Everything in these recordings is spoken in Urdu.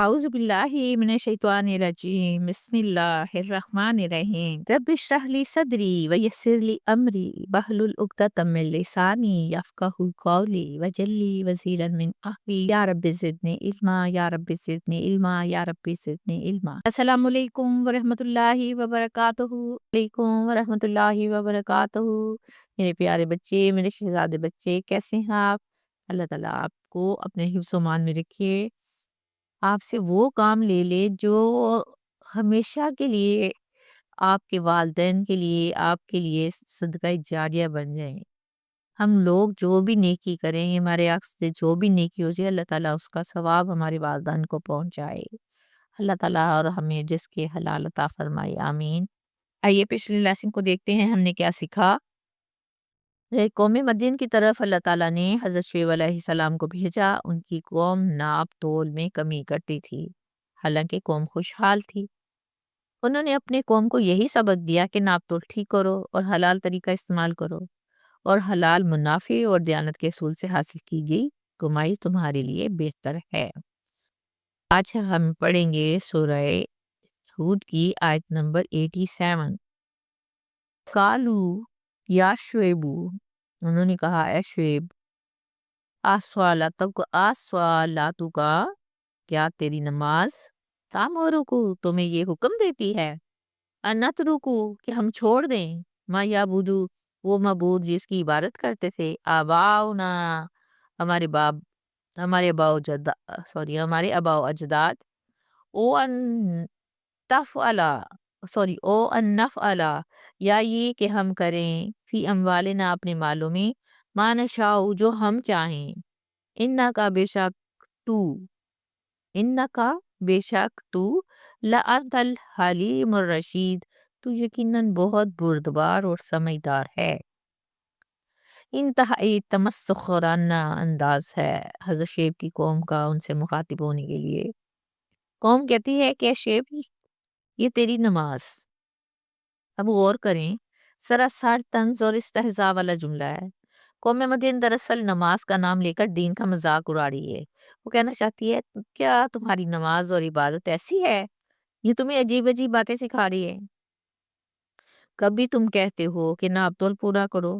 أعوذ بالله من الشيطان الرجيم بسم الله الرحمن الرحيم رب اشرح لي صدري ويسر لي أمري واحلل عقدة من لساني يفقهوا قولي واجعل لي وزيرا من أهلي يا رب زدني علما يا رب زدني علما يا رب زدني علما السلام علیکم ورحمۃ اللہ وبرکاتہ علیکم ورحمۃ اللہ وبرکاتہ میرے پیارے بچے، میرے شہزادے بچے، کیسے ہیں آپ؟ اللہ تعالیٰ آپ کو اپنے حفظ و مان میں رکھے، آپ سے وہ کام لے لے جو ہمیشہ کے لیے آپ کے والدین کے لیے، آپ کے لیے صدقہ جاریہ بن جائیں۔ ہم لوگ جو بھی نیکی کریں، ہمارے عکس سے جو بھی نیکی ہو جائے، اللہ تعالیٰ اس کا ثواب ہمارے والدین کو پہنچائے۔ اللہ تعالیٰ اور ہمیں رزق حلال عطا فرمائے، آمین۔ آئیے پچھلے لیسن کو دیکھتے ہیں، ہم نے کیا سیکھا۔ قوم مدین کی طرف اللہ تعالیٰ نے حضرت شعیب علیہ السلام کو بھیجا۔ ان کی قوم ناپ تول میں کمی کرتی تھی، حالانکہ قوم خوشحال تھی۔ انہوں نے اپنے قوم کو یہی سبق دیا کہ ناپ تول ٹھیک کرو اور حلال طریقہ استعمال کرو، اور حلال منافع اور دیانت کے اصول سے حاصل کی گئی کمائی تمہارے لیے بہتر ہے۔ آج ہم پڑھیں گے سورہ ہود کی آیت نمبر 87۔ قالو یا شعیبو، انہوں نے کہا اے شعیب، آسوالاتو کا، کیا تیری نماز تامورکو تمہیں یہ حکم دیتی ہے، انترکو کہ ہم چھوڑ دیں، ما یعبدو وہ معبود جس کی عبادت کرتے تھے، آباؤنا ہمارے باپ، ہمارے آبا و اجداد، او ان تفعلا او ان نفعلا، یا یہ کہ ہم کریں، فی اموالنا اپنے مالوں میں، ما نشاء جو ہم چاہیں، انکا بے شک تو لانت الحلیم الرشید، تو یقیناً بہت بردبار اور سمجھدار ہے۔ انتہائی تمسخرانہ انداز ہے حضرت شعیب کی قوم کا ان سے مخاطب ہونے کے لیے۔ قوم کہتی ہے کہ شعیب، یہ تیری نماز، اب غور کریں، سراسر طنز اور استہزاء والا جملہ ہے۔ قوم مدین دراصل نماز کا نام لے کر دین کا مذاق اڑا رہی ہے۔ وہ کہنا چاہتی ہے کیا تمہاری نماز اور عبادت ایسی ہے؟ یہ تمہیں عجیب عجیب باتیں سکھا رہی ہے۔ کبھی تم کہتے ہو کہ ناپ تول پورا کرو،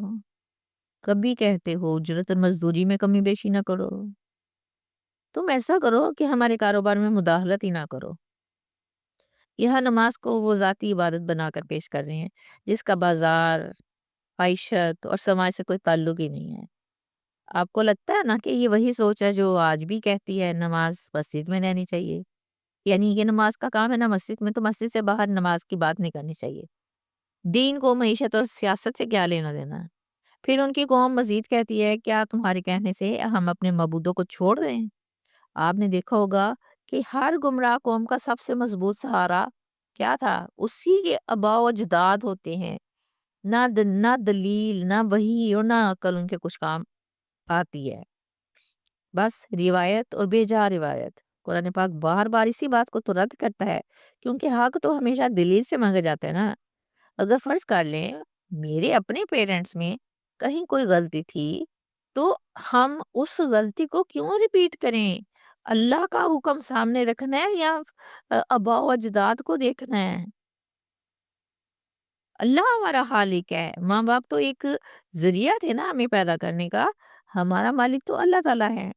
کبھی کہتے ہو اجرت اور مزدوری میں کمی بیشی نہ کرو۔ تم ایسا کرو کہ ہمارے کاروبار میں مداخلت ہی نہ کرو۔ یہاں نماز کو وہ ذاتی عبادت بنا کر پیش کر رہے ہیں جس کا بازار، معیشت اور سماج سے کوئی تعلق ہی نہیں ہے۔ آپ کو لگتا ہے نا کہ یہ وہی سوچ ہے جو آج بھی کہتی ہے نماز مسجد میں رہنی چاہیے، یعنی یہ نماز کا کام ہے نا مسجد میں، تو مسجد سے باہر نماز کی بات نہیں کرنی چاہیے۔ دین کو معیشت اور سیاست سے کیا لینا دینا ہے؟ پھر ان کی قوم مزید کہتی ہے کیا تمہارے کہنے سے ہم اپنے معبودوں کو چھوڑ دیں؟ آپ نے دیکھا ہوگا کہ ہر گمراہ قوم کا سب سے مضبوط سہارا کیا تھا؟ اسی کے آباء و اجداد ہوتے ہیں۔ نہ دلیل، نہ وحی اور نہ عقل ان کے کچھ کام آتی ہے، بس روایت اور بے جا روایت۔ قرآن پاک بار بار اسی بات کو تو رد کرتا ہے، کیونکہ حق تو ہمیشہ دلیل سے مانگا جاتا ہے نا۔ اگر فرض کر لیں میرے اپنے پیرنٹس میں کہیں کوئی غلطی تھی تو ہم اس غلطی کو کیوں ریپیٹ کریں؟ اللہ کا حکم سامنے رکھنا ہے یا آباء و اجداد کو دیکھنا ہے؟ اللہ ہمارا خالق ہے، ماں باپ تو ایک ذریعہ تھے نا ہمیں پیدا کرنے کا، ہمارا مالک تو اللہ تعالیٰ ہے۔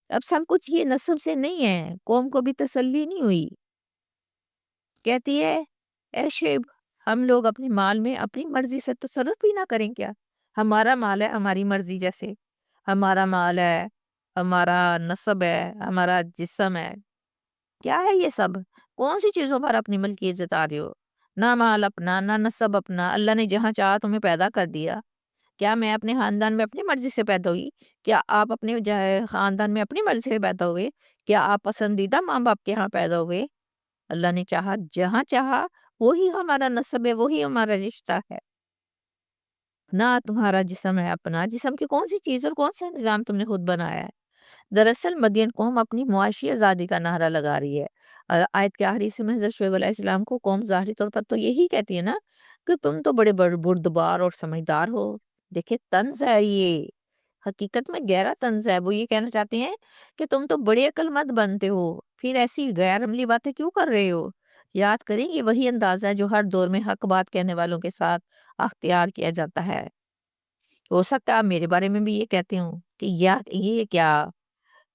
اب سب کچھ یہ نسب سے نہیں ہے۔ قوم کو بھی تسلی نہیں ہوئی، کہتی ہے اے شعیب، ہم لوگ اپنے مال میں اپنی مرضی سے تصرف بھی نہ کریں کیا؟ ہمارا مال ہے ہماری مرضی جیسے، ہمارا مال ہے، ہمارا نسب ہے، ہمارا جسم ہے، کیا ہے یہ سب؟ کون سی چیزوں پر اپنی ملکیت جتا رہے ہو؟ نہ مال اپنا، نہ نسب اپنا، اللہ نے جہاں چاہا تمہیں پیدا کر دیا۔ کیا میں اپنے خاندان میں اپنی مرضی سے پیدا ہوئی؟ کیا آپ اپنے خاندان میں اپنی مرضی سے پیدا ہوئے؟ کیا آپ پسندیدہ ماں باپ کے ہاں پیدا ہوئے؟ اللہ نے چاہا، جہاں چاہا وہی ہمارا نسب ہے، وہی ہمارا رشتہ ہے۔ نہ تمہارا جسم ہے اپنا، جسم کی کون سی چیز اور کون سا نظام تم نے خود بنایا ہے؟ دراصل مدین قوم اپنی معاشی آزادی کا نعرہ لگا رہی ہے۔ آیت کے آخری حصے میں حضرت شعیب علیہ السلام کو قوم ظاہری طور پر تو یہی کہتی ہے نا کہ تم تو بڑے بردبار اور سمجھدار ہو۔ دیکھیں طنز ہے یہ، حقیقت میں گہرا طنز ہے۔ وہ یہ کہنا چاہتے ہیں کہ تم تو بڑے عقل مند بنتے ہو، پھر ایسی غیر عملی باتیں کیوں کر رہے ہو؟ یاد کریں یہ وہی انداز ہے جو ہر دور میں حق بات کہنے والوں کے ساتھ اختیار کیا جاتا ہے۔ ہو سکتا ہے آپ میرے بارے میں بھی یہ کہتے ہوں کہ یہ کیا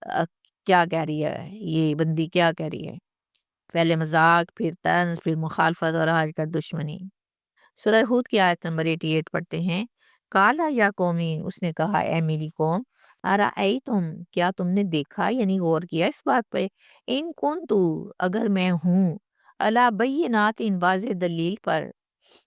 آ، کیا کہہ رہی ہے، یہ بندی کیا کہہ رہی ہے؟ پہلے مذاق، پھر طنز، پھر مخالفت اور آج کل دشمنی۔ سورہ ہود کی آیت نمبر 88 پڑھتے ہیں، کالا یا قومی، اس نے کہا اے میری قوم، تم کیا تم نے دیکھا یعنی غور کیا اس بات پہ، ان کن تو اگر میں ہوں، اللہ بینات ان واضح دلیل پر،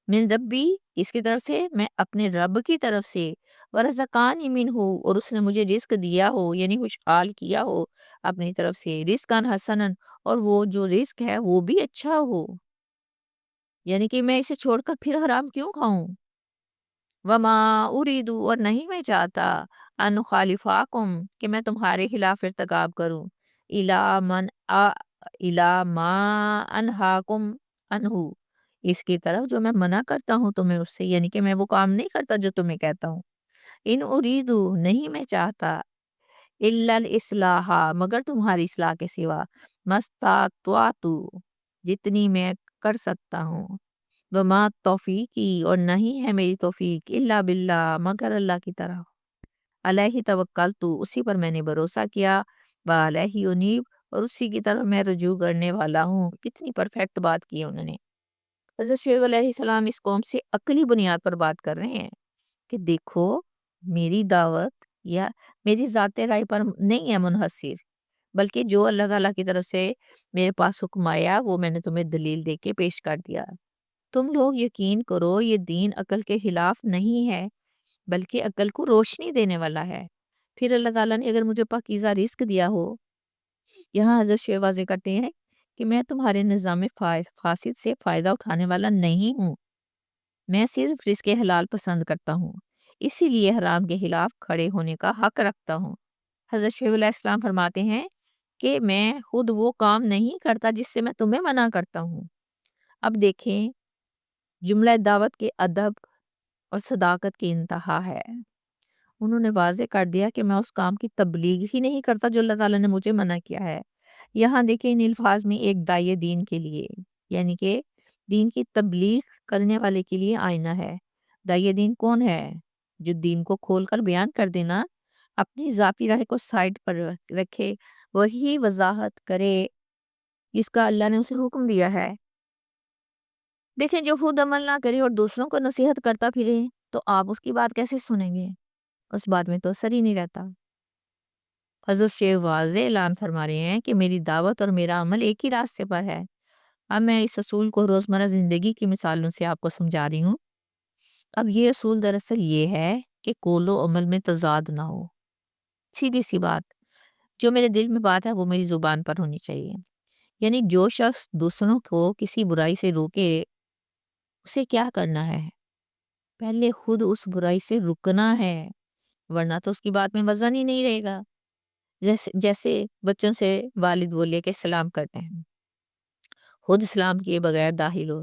من ربی اس کی طرف سے، میں اپنے رب کی طرف سے، ورزقانی من ہو اور اس نے مجھے رزق دیا ہو یعنی خوشحال کیا ہو اپنی طرف سے، رزقان حسنن اور وہ جو رزق ہے وہ بھی اچھا ہو، یعنی کہ میں اسے چھوڑ کر پھر حرام کیوں کھاؤں؟ وما اریدو اور نہیں میں چاہتا ان خالفاکم کہ میں تمہارے خلاف ارتکاب کروں، الا من الا ما انہاکم انہو اس کی طرف جو میں منع کرتا ہوں تمہیں اس سے، یعنی کہ میں وہ کام نہیں کرتا جو تمہیں کہتا ہوں۔ ان اریدو نہیں میں چاہتا الا الاصلاح مگر تمہاری اصلاح کے سوا، مستطاعت جتنی میں کر سکتا ہوں، وما توفیقی اور نہیں ہے میری توفیق الا باللہ مگر اللہ کی طرف، علیہ توکلت اسی پر میں نے بھروسہ کیا، وعلیہ انیب اور اسی کی طرف میں رجوع کرنے والا ہوں۔ کتنی پرفیکٹ بات کی ہے انہوں نے۔ حضرت شعیب علیہ السلام اس قوم سے عقلی بنیاد پر بات کر رہے ہیں کہ دیکھو میری دعوت یا میری ذات رائے پر نہیں ہے منحصر، بلکہ جو اللہ تعالیٰ کی طرف سے میرے پاس حکم آیا وہ میں نے تمہیں دلیل دے کے پیش کر دیا۔ تم لوگ یقین کرو یہ دین عقل کے خلاف نہیں ہے بلکہ عقل کو روشنی دینے والا ہے۔ پھر اللہ تعالیٰ نے اگر مجھے پاکیزہ رزق دیا ہو، یہاں حضرت شیخ واضح کرتے ہیں کہ میں تمہارے نظام فاسد سے فائدہ اٹھانے والا نہیں ہوں، میں صرف رزق حلال پسند کرتا ہوں، اسی لیے حرام کے خلاف کھڑے ہونے کا حق رکھتا ہوں۔ حضرت شیخ علیہ السلام فرماتے ہیں کہ میں خود وہ کام نہیں کرتا جس سے میں تمہیں منع کرتا ہوں۔ اب دیکھیں جملہ دعوت کے ادب اور صداقت کی انتہا ہے۔ انہوں نے واضح کر دیا کہ میں اس کام کی تبلیغ ہی نہیں کرتا جو اللہ تعالیٰ نے مجھے منع کیا ہے۔ یہاں دیکھیں ان الفاظ میں ایک داعیہ دین کے لیے، یعنی کہ دین کی تبلیغ کرنے والے کے لیے آئینہ ہے۔ داعیہ دین کون ہے؟ جو دین کو کھول کر بیان کر دینا، اپنی ذاتی رائے کو سائڈ پر رکھے، وہی وضاحت کرے جس کا اللہ نے اسے حکم دیا ہے۔ دیکھیں جو خود عمل نہ کرے اور دوسروں کو نصیحت کرتا پھرے تو آپ اس کی بات کیسے سنیں گے؟ اس بات میں تو اثر ہی نہیں رہتا۔ حضرت شیخ واضح اعلان فرما رہے ہیں کہ میری دعوت اور میرا عمل ایک ہی راستے پر ہے۔ اب میں اس اصول کو روزمرہ زندگی کی مثالوں سے آپ کو سمجھا رہی ہوں۔ اب یہ اصول دراصل یہ ہے کہ قول و عمل میں تضاد نہ ہو۔ سیدھی سی بات، جو میرے دل میں بات ہے وہ میری زبان پر ہونی چاہیے۔ یعنی جو شخص دوسروں کو کسی برائی سے روکے اسے کیا کرنا ہے؟ پہلے خود اس برائی سے رکنا ہے، ورنہ تو اس کی بات میں وزن ہی نہیں رہے گا۔ جیسے بچوں سے والد بولے کہ سلام کرتے ہیں، خود سلام کیے بغیر داخل ہو،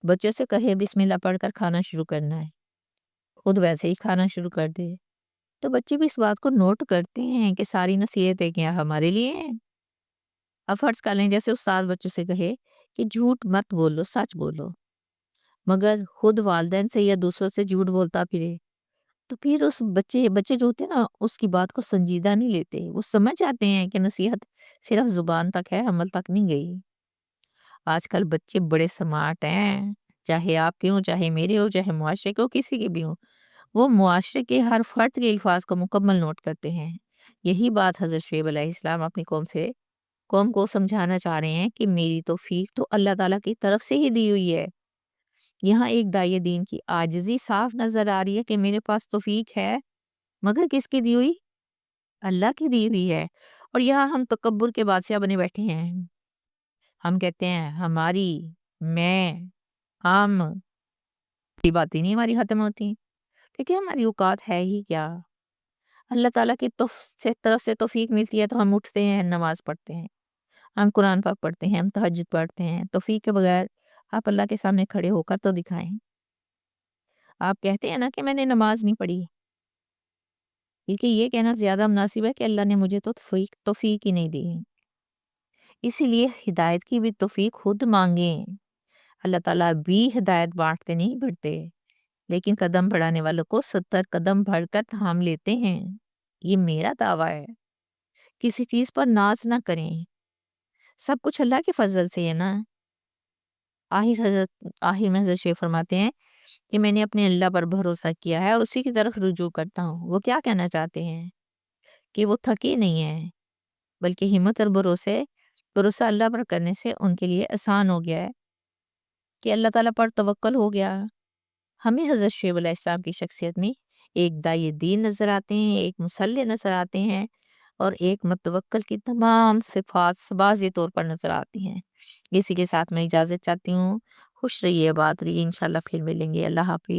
بچوں سے کہے بسم اللہ پڑھ کر کھانا شروع کرنا ہے، خود ویسے ہی کھانا شروع کر دے، تو بچے بھی اس بات کو نوٹ کرتے ہیں کہ ساری نصیحتیں کیا ہمارے لیے ہیں۔ اب فرض کر لیں جیسے استاد بچوں سے کہے کہ جھوٹ مت بولو سچ بولو، مگر خود والدین سے یا دوسروں سے جھوٹ بولتا پھرے، تو پھر اس بچے جو ہوتے ہیں نا اس کی بات کو سنجیدہ نہیں لیتے، وہ سمجھ جاتے ہیں کہ نصیحت صرف زبان تک ہے، عمل تک نہیں گئی۔ آج کل بچے بڑے سمارٹ ہیں، چاہے آپ کے ہوں، چاہے میرے ہو، چاہے معاشرے کے ہو، کسی کے بھی ہوں، وہ معاشرے کے ہر فرد کے الفاظ کو مکمل نوٹ کرتے ہیں۔ یہی بات حضرت شعیب علیہ السلام اپنی قوم کو سمجھانا چاہ رہے ہیں کہ میری توفیق تو اللہ تعالیٰ کی طرف سے ہی دی ہوئی ہے۔ یہاں ایک داعیہ دین کی عاجزی صاف نظر آ رہی ہے کہ میرے پاس توفیق ہے مگر کس کی دی ہوئی؟ اللہ کی دی ہوئی ہے۔ اور یہاں ہم تکبر کے بادشاہ بنے بیٹھے ہیں، ہم کہتے ہیں ہماری، میں، ہم، یہ باتیں نہیں ہماری ختم ہوتی۔ دیکھیں ہماری اوقات ہے ہی کیا؟ اللہ تعالیٰ کی طرف سے توفیق ملتی ہے تو ہم اٹھتے ہیں، نماز پڑھتے ہیں، ہم قرآن پاک پڑھتے ہیں، ہم تہجد پڑھتے ہیں۔ توفیق کے بغیر آپ اللہ کے سامنے کھڑے ہو کر تو دکھائیں۔ آپ کہتے ہیں نا کہ میں نے نماز نہیں پڑھی، بلکہ یہ کہنا زیادہ مناسب ہے کہ اللہ نے مجھے تو توفیق ہی نہیں دی۔ اسی لیے ہدایت کی بھی توفیق خود مانگیں۔ اللہ تعالیٰ بھی ہدایت بانٹتے نہیں بڑھتے، لیکن قدم بڑھانے والوں کو 70 قدم بڑھ کر تھام لیتے ہیں۔ یہ میرا دعویٰ ہے۔ کسی چیز پر ناز نہ کریں، سب کچھ اللہ کے فضل سے ہے نا۔ آخر میں حضرت شیخ فرماتے ہیں کہ میں نے اپنے اللہ پر بھروسہ کیا ہے اور اسی کی طرف رجوع کرتا ہوں۔ وہ کیا کہنا چاہتے ہیں؟ کہ وہ تھکے نہیں ہیں، بلکہ ہمت اور بھروسہ اللہ پر کرنے سے ان کے لیے آسان ہو گیا ہے، کہ اللہ تعالیٰ پر توکل ہو گیا۔ ہمیں حضرت شعیب علیہ السلام کی شخصیت میں ایک داعی دین نظر آتے ہیں، ایک مصلح نظر آتے ہیں، اور ایک متوکل کی تمام صفات واضح طور پر نظر آتی ہیں۔ اسی کے ساتھ میں اجازت چاہتی ہوں۔ خوش رہیے، آباد رہیے، انشاءاللہ پھر ملیں گے۔ اللہ حافظ۔